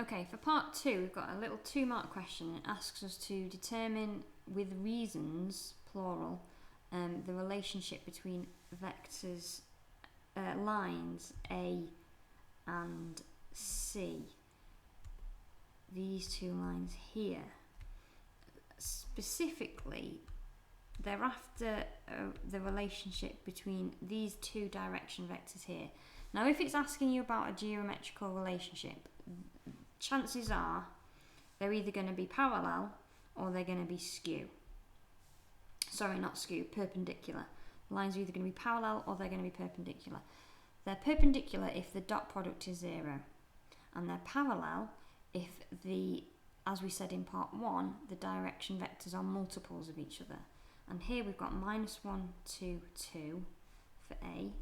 Okay, for part 2, we've got a little 2-mark question. It asks us to determine with reasons, plural, the relationship between vectors, lines A and C. These two lines here. Specifically, they're after the relationship between these two direction vectors here. Now, if it's asking you about a geometrical relationship, chances are they're either going to be parallel or they're going to be skew. Sorry, not skew, perpendicular. The lines are either going to be parallel or they're going to be perpendicular. They're perpendicular if the dot product is 0, and they're parallel if as we said in part 1, the direction vectors are multiples of each other. And here we've got -1, 2, 2 for A,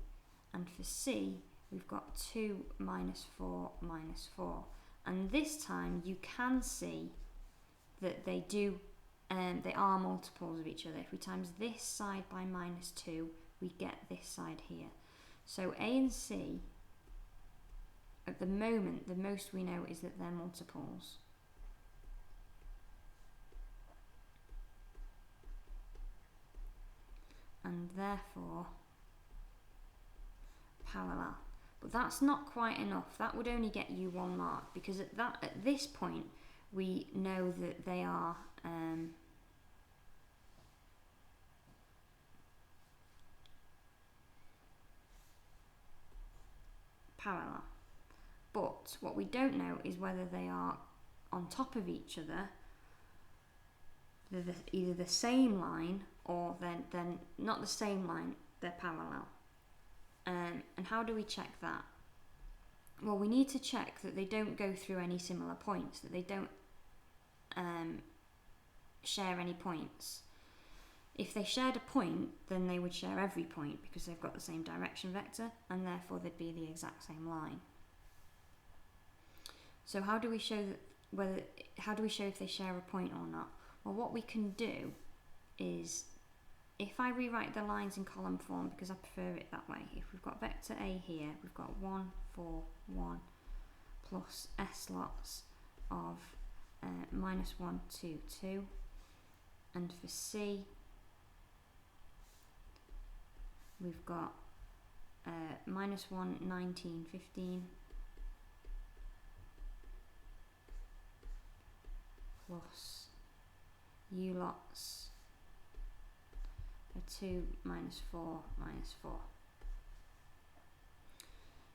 and for C we've got 2, -4, -4. And this time you can see that they are multiples of each other. If we times this side by -2, we get this side here. So A and C, at the moment, the most we know is that they're multiples. And therefore parallel. But that's not quite enough. That would only get you 1 mark, because at this point we know that they are parallel. But what we don't know is whether they are on top of each other. They're either the same line or they're not the same line, they're parallel. And how do we check that? Well, we need to check that they don't go through any similar points, that they don't share any points. If they shared a point, then they would share every point because they've got the same direction vector, and therefore they'd be the exact same line. So how do we show if they share a point or not? Well, what we can do is, if I rewrite the lines in column form, because I prefer it that way, if we've got vector A here, we've got 1, 4, 1 plus S lots of -1, 2, 2. And for C, we've got -1, 19, 15 plus U lots are 2, -4, -4.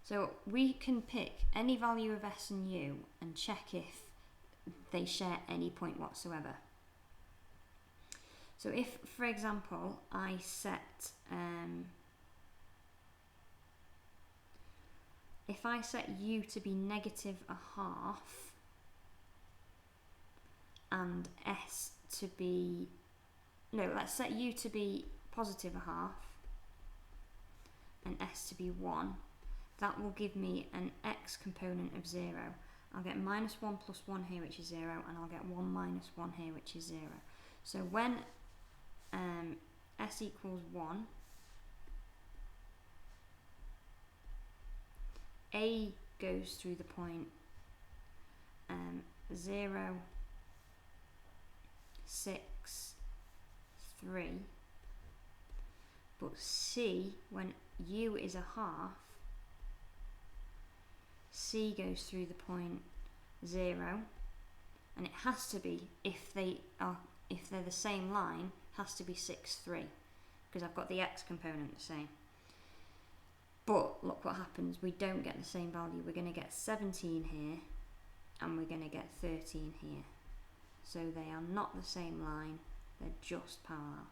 So we can pick any value of S and U and check if they share any point whatsoever. So if, for example, I set if I set U to be -1/2 and S to be, no, let's set U to be +1/2 and S to be 1, that will give me an X component of 0. I'll get -1 plus 1 here, which is 0, and I'll get 1 minus 1 here, which is 0. So when S equals 1, A goes through the point 0, 6, 3, but C, when U is 1/2, C goes through the point 0, and it has to be, if they're the same line, has to be 6, 3, because I've got the X component the same. But look what happens, we don't get the same value. We're going to get 17 here, and we're going to get 13 here. So they are not the same line, they're just parallel.